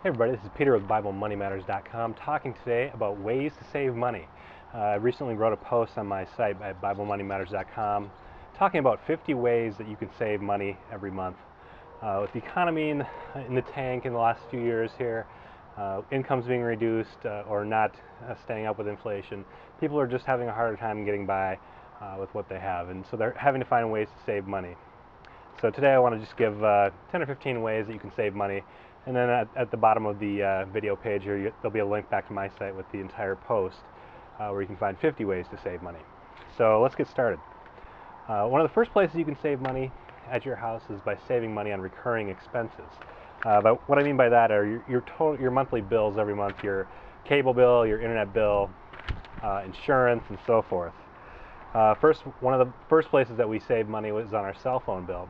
Hey everybody, this is Peter with BibleMoneyMatters.com talking today about ways to save money. I recently wrote a post on my site at BibleMoneyMatters.com talking about 50 ways that you can save money every month. With the economy in the tank in the last few years here, incomes being reduced or not staying up with inflation, people are just having a harder time getting by with what they have, and so they're having to find ways to save money. So today I want to just give 10 or 15 ways that you can save money, and then at the bottom of the video page here there'll be a link back to my site with the entire post where you can find 50 ways to save money. So let's get started. One of the first places you can save money at your house is by saving money on recurring expenses. But what I mean by that are your monthly bills every month, your cable bill, your internet bill, insurance, and so forth. One of the first places that we saved money was on our cell phone bill.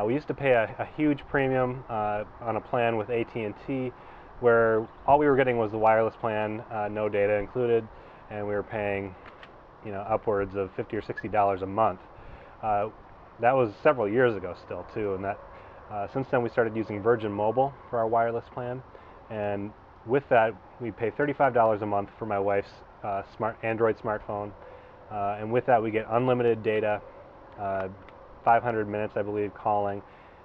We used to pay a huge premium on a plan with AT&T where all we were getting was the wireless plan, no data included, and we were paying upwards of $50 or $60 a month. That was several years ago still too, and since then we started using Virgin Mobile for our wireless plan, and with that we pay $35 a month for my wife's Android smartphone, and with that we get unlimited data, 500 minutes, I believe, calling,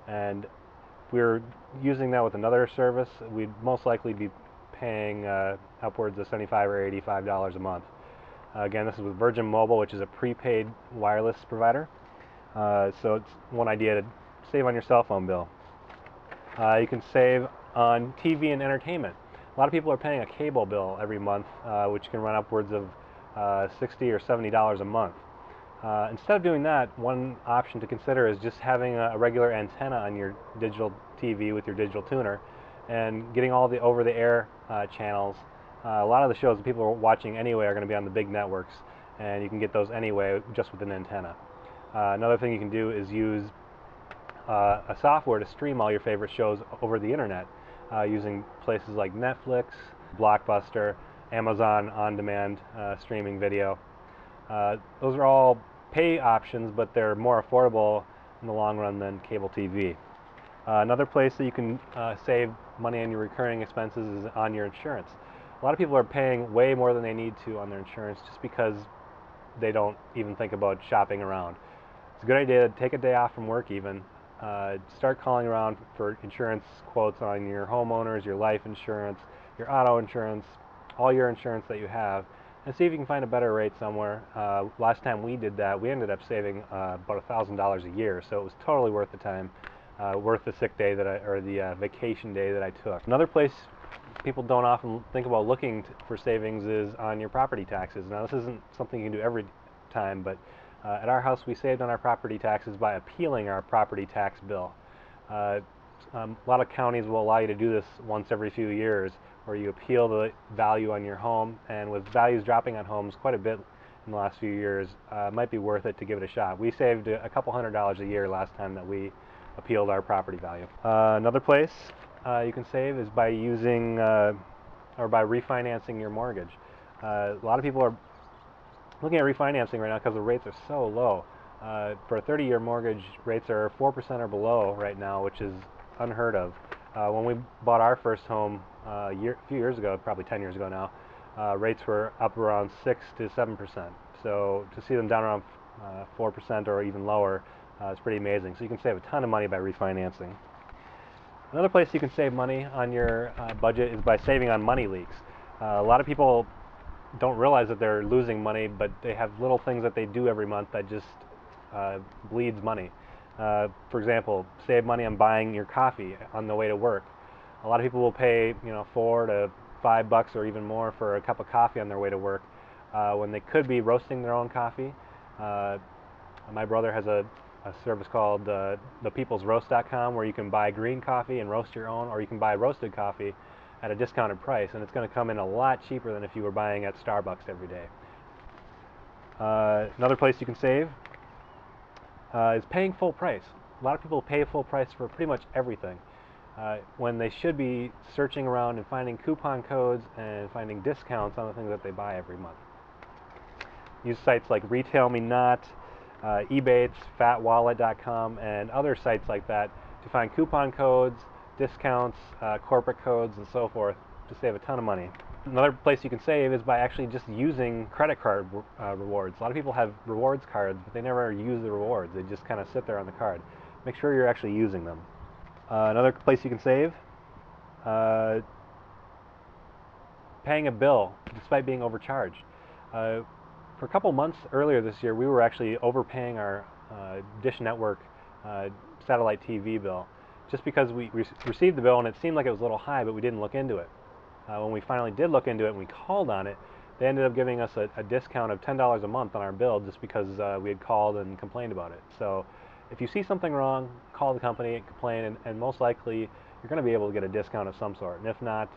and if we were using that with another service, we'd most likely be paying upwards of $75 or $85 a month. Again, this is with Virgin Mobile, which is a prepaid wireless provider. So it's one idea to save on your cell phone bill. You can save on TV and entertainment. A lot of people are paying a cable bill every month, which can run upwards of $60 or $70 a month. Instead of doing that, one option to consider is just having a regular antenna on your digital TV with your digital tuner and getting all the over-the-air channels. A lot of the shows that people are watching anyway are going to be on the big networks, and you can get those anyway just with an antenna. Another thing you can do is use a software to stream all your favorite shows over the internet using places like Netflix, Blockbuster, Amazon on-demand streaming video. Those are all pay options, but they're more affordable in the long run than cable TV. Another place that you can save money on your recurring expenses is on your insurance. A lot of people are paying way more than they need to on their insurance just because they don't even think about shopping around. It's a good idea to take a day off from work even. Start calling around for insurance quotes on your homeowners, your life insurance, your auto insurance, all your insurance that you have, and see if you can find a better rate somewhere. Last time we did that, we ended up saving about $1,000 a year, so it was totally worth the time, worth the sick day or the vacation day that I took. Another place people don't often think about looking for savings is on your property taxes. Now, this isn't something you can do every time, but at our house we saved on our property taxes by appealing our property tax bill. A lot of counties will allow you to do this once every few years, where you appeal the value on your home, and with values dropping on homes quite a bit in the last few years, it might be worth it to give it a shot. We saved a couple $100s a year last time that we appealed our property value. Another place you can save is by using or by refinancing your mortgage. A lot of people are looking at refinancing right now because the rates are so low. For a 30-year mortgage, rates are 4% or below right now, which is unheard of. When we bought our first home a few years ago, probably 10 years ago now, rates were up around 6 to 7%. So to see them down around 4% or even lower is pretty amazing. So you can save a ton of money by refinancing. Another place you can save money on your budget is by saving on money leaks. A lot of people don't realize that they're losing money, but they have little things that they do every month that just bleeds money. For example, save money on buying your coffee on the way to work. A lot of people will pay $4 to $5 or even more for a cup of coffee on their way to work when they could be roasting their own coffee. My brother has a service called thepeoplesroast.com where you can buy green coffee and roast your own, or you can buy roasted coffee at a discounted price, and it's going to come in a lot cheaper than if you were buying at Starbucks every day. Another place you can save is paying full price. A lot of people pay full price for pretty much everything when they should be searching around and finding coupon codes and finding discounts on the things that they buy every month. Use sites like Retail Me Not, Ebates, FatWallet.com, and other sites like that to find coupon codes, discounts, corporate codes, and so forth to save a ton of money. Another place you can save is by actually just using credit card rewards. A lot of people have rewards cards, but they never use the rewards. They just kind of sit there on the card. Make sure you're actually using them. Another place you can save, paying a bill despite being overcharged. For a couple months earlier this year, we were actually overpaying our Dish Network satellite TV bill, just because we received the bill and it seemed like it was a little high, but we didn't look into it. When we finally did look into it and we called on it, they ended up giving us a discount of $10 a month on our bill just because we had called and complained about it. So if you see something wrong, call the company and complain, and most likely you're going to be able to get a discount of some sort. And if not,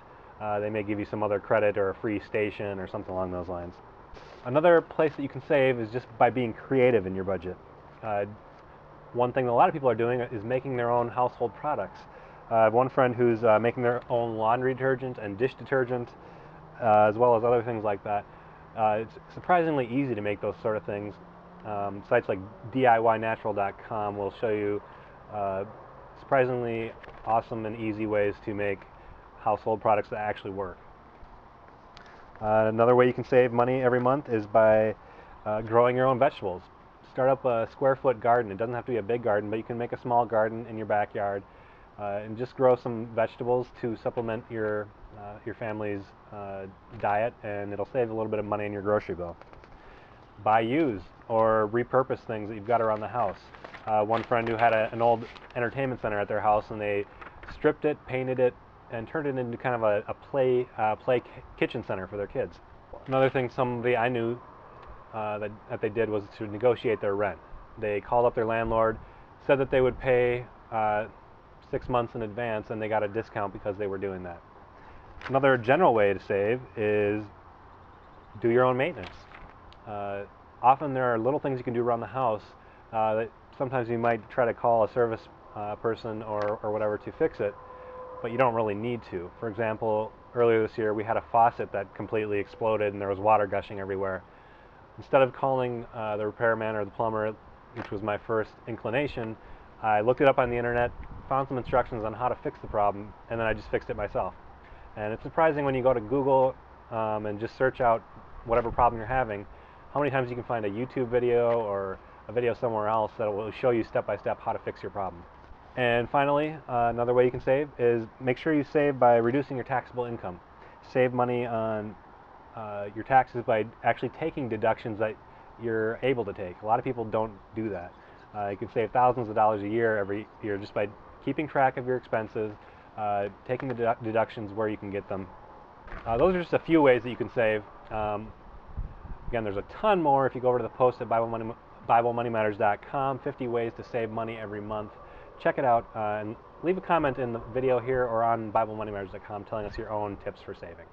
they may give you some other credit or a free station or something along those lines. Another place that you can save is just by being creative in your budget. One thing that a lot of people are doing is making their own household products. I have one friend who's making their own laundry detergent and dish detergent, as well as other things like that. It's surprisingly easy to make those sort of things. Sites like DIYnatural.com will show you surprisingly awesome and easy ways to make household products that actually work. Another way you can save money every month is by growing your own vegetables. Start up a square foot garden. It doesn't have to be a big garden, but you can make a small garden in your backyard and just grow some vegetables to supplement your family's diet, and it'll save a little bit of money in your grocery bill. Buy used or repurpose things that you've got around the house. One friend who had an old entertainment center at their house, and they stripped it, painted it, and turned it into kind of a play kitchen center for their kids. Another thing somebody I knew that they did was to negotiate their rent. They called up their landlord, said that they would pay 6 months in advance, and they got a discount because they were doing that. Another general way to save is do your own maintenance. Often there are little things you can do around the house that sometimes you might try to call a service person or whatever to fix it, but you don't really need to. For example, earlier this year we had a faucet that completely exploded and there was water gushing everywhere. Instead of calling the repairman or the plumber, which was my first inclination, I looked it up on the internet, found some instructions on how to fix the problem, and then I just fixed it myself. And it's surprising when you go to Google and just search out whatever problem you're having, how many times you can find a YouTube video or a video somewhere else that will show you step by step how to fix your problem. And finally, another way you can save is make sure you save by reducing your taxable income. Save money on your taxes by actually taking deductions that you're able to take. A lot of people don't do that. You can save thousands of dollars a year every year just by keeping track of your expenses, taking the deductions where you can get them. Those are just a few ways that you can save. Again, there's a ton more if you go over to the post at BibleMoneyMatters.com, 50 ways to save money every month. Check it out and leave a comment in the video here or on BibleMoneyMatters.com telling us your own tips for saving.